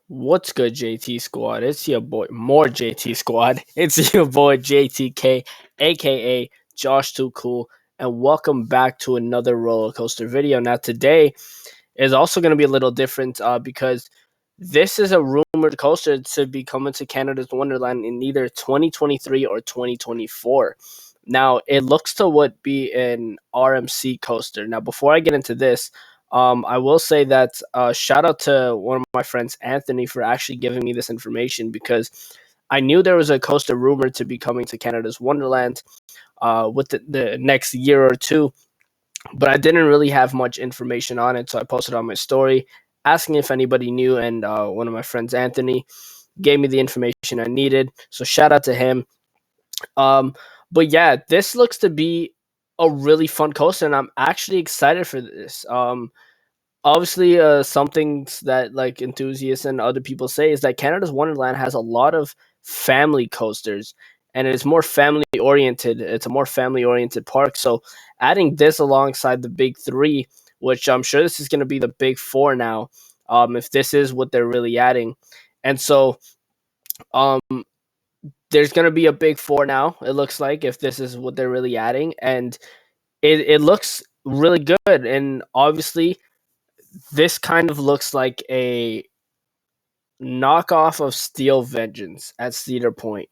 What's good, JT Squad? It's your boy, more JT Squad. It's your boy, JTK, aka Josh Too Cool, and welcome back to another roller coaster video. Now, today is also going to be a little different because this is a rumored coaster to be coming to Canada's Wonderland in either 2023 or 2024. Now, it looks to what be an RMC coaster. Now, before I get into this, I will say that shout out to one of my friends, Anthony, for actually giving me this information because I knew there was a coaster rumored to be coming to Canada's Wonderland with the next year or two, but I didn't really have much information on it. So I posted on my story asking if anybody knew, and one of my friends, Anthony, gave me the information I needed. So shout out to him. Um, but yeah, this looks to be a really fun coaster, and I'm actually excited for this. Obviously, some things that like enthusiasts and other people say is that Canada's Wonderland has a lot of family coasters, and it's more family oriented. It's a more family oriented park. So adding this alongside the big three, which I'm sure this is going to be the big four now, if this is what they're really adding, and so um, there's going to be a big four now. It looks like if this is what they're really adding, and it looks really good, and obviously this kind of looks like a knockoff of Steel Vengeance at Cedar Point.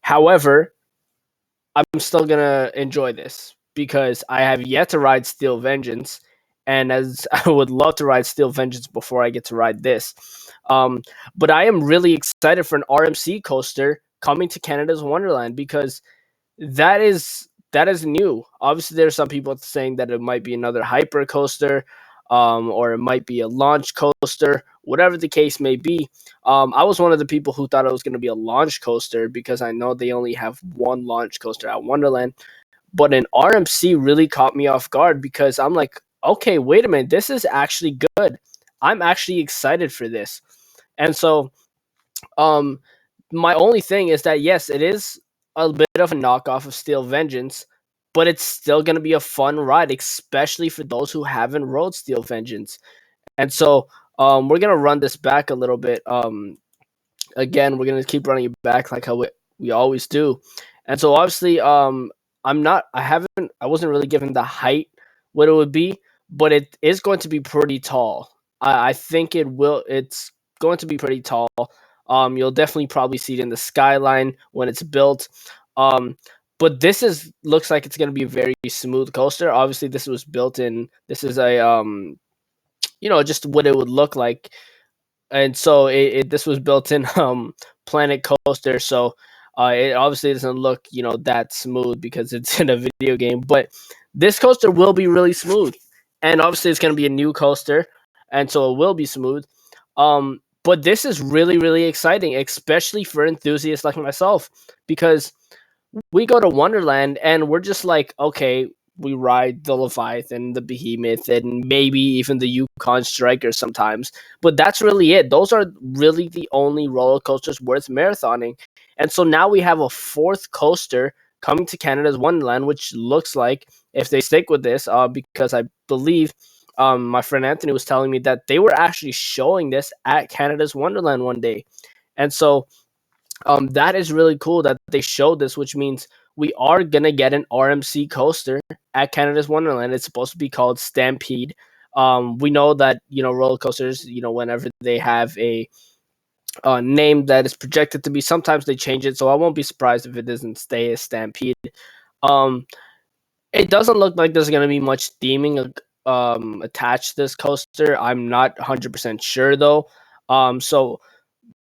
However, I'm still gonna enjoy this because I have yet to ride Steel Vengeance, and as I would love to ride Steel Vengeance before I get to ride this. Um, but I am really excited for an RMC coaster coming to Canada's Wonderland because that is new. Obviously, there's some people saying that it might be another hyper coaster, or it might be a launch coaster, whatever the case may be. I was one of the people who thought it was going to be a launch coaster because I know they only have one launch coaster at Wonderland. But an RMC really caught me off guard because I'm like, okay, wait a minute, this is actually good. I'm actually excited for this. And so, um, my only thing is that yes, it is a bit of a knockoff of Steel Vengeance, but it's still going to be a fun ride, especially for those who haven't rode Steel Vengeance. And so, we're gonna run this back a little bit. Again, we're gonna keep running it back like how we always do. And so, obviously, I wasn't really given the height what it would be, but it is going to be pretty tall. I think it's going to be pretty tall. You'll definitely probably see it in the skyline when it's built. Um, but this is looks like it's going to be a very smooth coaster. Obviously, this was built in. This is a just what it would look like, and so this was built in Planet Coaster. So it obviously doesn't look that smooth because it's in a video game. But this coaster will be really smooth, and obviously it's going to be a new coaster, and so it will be smooth. But this is really, really exciting, especially for enthusiasts like myself, because we go to Wonderland and we're just like, okay, we ride the Leviathan, the Behemoth, and maybe even the Yukon Striker sometimes. But that's really it. Those are really the only roller coasters worth marathoning. And so now we have a fourth coaster coming to Canada's Wonderland, which looks like, if they stick with this, because I believe my friend Anthony was telling me that they were actually showing this at Canada's Wonderland one day. And so that is really cool that they showed this, which means we are gonna get an RMC coaster at Canada's Wonderland. It's supposed to be called Stampede. We know that roller coasters, whenever they have a name that is projected to be, sometimes they change it. So I won't be surprised if it doesn't stay as Stampede. Um, it doesn't look like there's gonna be much theming attached to this coaster. I'm not 100% sure though. So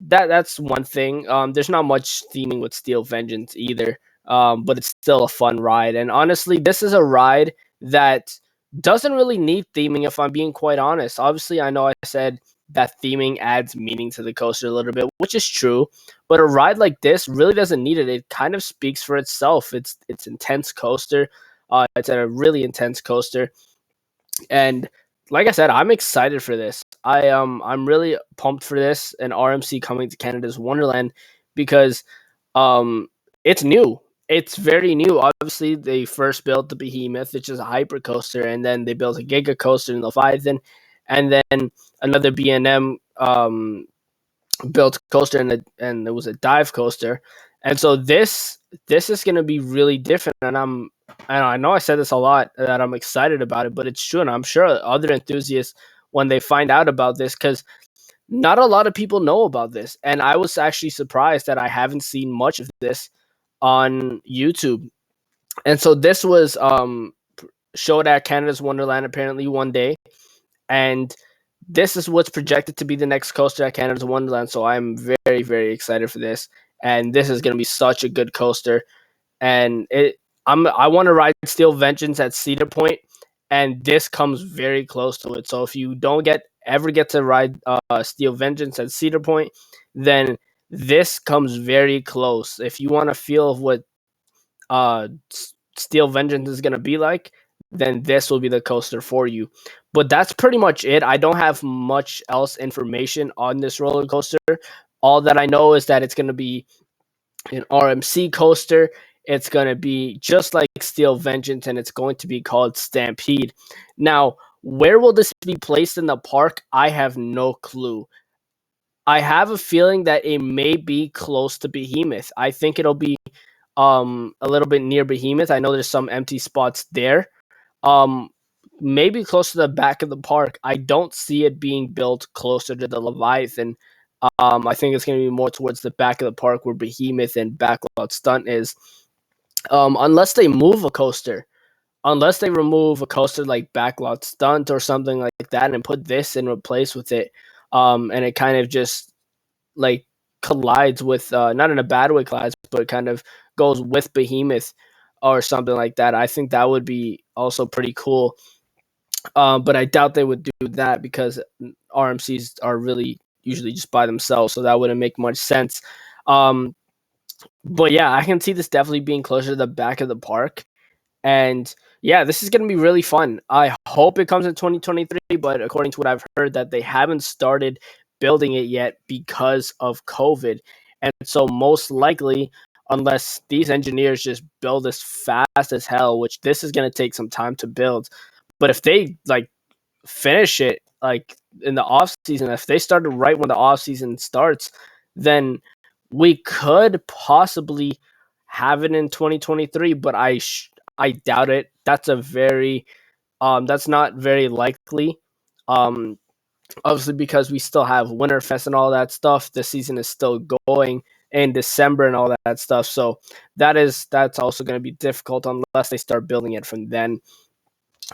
that's one thing. There's not much theming with Steel Vengeance either, but it's still a fun ride. And honestly, this is a ride that doesn't really need theming, if I'm being quite honest. Obviously, I know I said that theming adds meaning to the coaster a little bit, which is true. But a ride like this really doesn't need it. It kind of speaks for itself. It's intense coaster. It's a really intense coaster, and like I said, I'm excited for this. I'm really pumped for this and RMC coming to Canada's Wonderland because it's new. It's very new. Obviously, they first built the Behemoth, which is a hyper coaster, and then they built a Giga coaster in Leviathan, and then another B&M built coaster, and it was a dive coaster. And so this is going to be really different, and I know I said this a lot, that I'm excited about it, but it's true, and I'm sure other enthusiasts, when they find out about this, because not a lot of people know about this, and I was actually surprised that I haven't seen much of this on YouTube. And so this was showed at Canada's Wonderland apparently one day, and this is what's projected to be the next coaster at Canada's Wonderland. So I'm very, very excited for this, and this is going to be such a good coaster. And I want to ride Steel Vengeance at Cedar Point, and this comes very close to it. So if you don't ever get to ride Steel Vengeance at Cedar Point, then this comes very close. If you want to feel of what uh, Steel Vengeance is going to be like, then this will be the coaster for you. But that's pretty much it. I don't have much else information on this roller coaster. All that I know is that it's going to be an RMC coaster. It's going to be just like Steel Vengeance, and it's going to be called Stampede. Now, where will this be placed in the park? I have no clue. I have a feeling that it may be close to Behemoth. I think it'll be a little bit near Behemoth. I know there's some empty spots there. Um Maybe close to the back of the park. I don't see it being built closer to the Leviathan. I think it's going to be more towards the back of the park where Behemoth and Backlot Stunt is. Unless they move a coaster. Unless they remove a coaster like Backlot Stunt or something like that and put this in replace with it. And it kind of just like collides with not in a bad way collides, but kind of goes with Behemoth or something like that. I think that would be also pretty cool. But I doubt they would do that because RMCs are really usually just by themselves, so that wouldn't make much sense. Um, but yeah, I can see this definitely being closer to the back of the park. And yeah, this is going to be really fun. I hope it comes in 2023, but according to what I've heard, that they haven't started building it yet because of COVID. And so most likely, unless these engineers just build this fast as hell, which this is going to take some time to build, but if they like finish it like in the off season, if they started right when the off season starts, then we could possibly have it in 2023. But I doubt it. That's not very likely. Um, Obviously because we still have Winterfest and all that stuff. The season is still going in December and all that stuff. So that's also going to be difficult unless they start building it from then.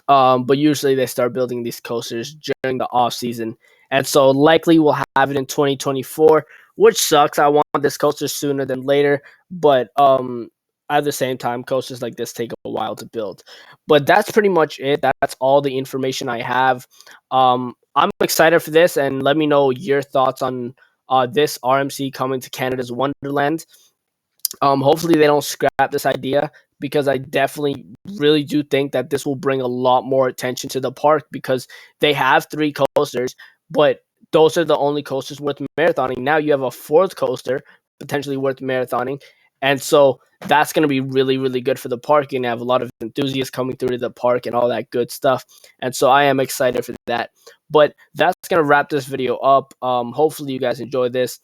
But usually they start building these coasters during the off season, and so likely we'll have it in 2024, which sucks. I want this coaster sooner than later, but at the same time, coasters like this take a while to build. But that's pretty much it. That's all the information I have. I'm excited for this, and let me know your thoughts on this RMC coming to Canada's Wonderland. Hopefully they don't scrap this idea, because I definitely really do think that this will bring a lot more attention to the park, because they have three coasters, but those are the only coasters worth marathoning. Now you have a fourth coaster potentially worth marathoning. And so that's going to be really, really good for the park. You're going to have a lot of enthusiasts coming through to the park and all that good stuff. And so I am excited for that. But that's going to wrap this video up. Hopefully you guys enjoyed this.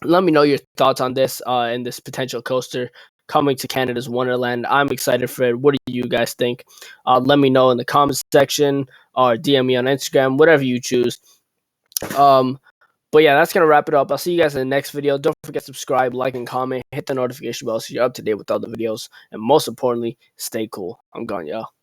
Let me know your thoughts on this and this potential coaster coming to Canada's Wonderland. I'm excited for it. What do you guys think? Let me know in the comments section or DM me on Instagram, whatever you choose. But yeah, that's going to wrap it up. I'll see you guys in the next video. Don't forget to subscribe, like, and comment. Hit the notification bell so you're up to date with all the videos. And most importantly, stay cool. I'm gone, y'all.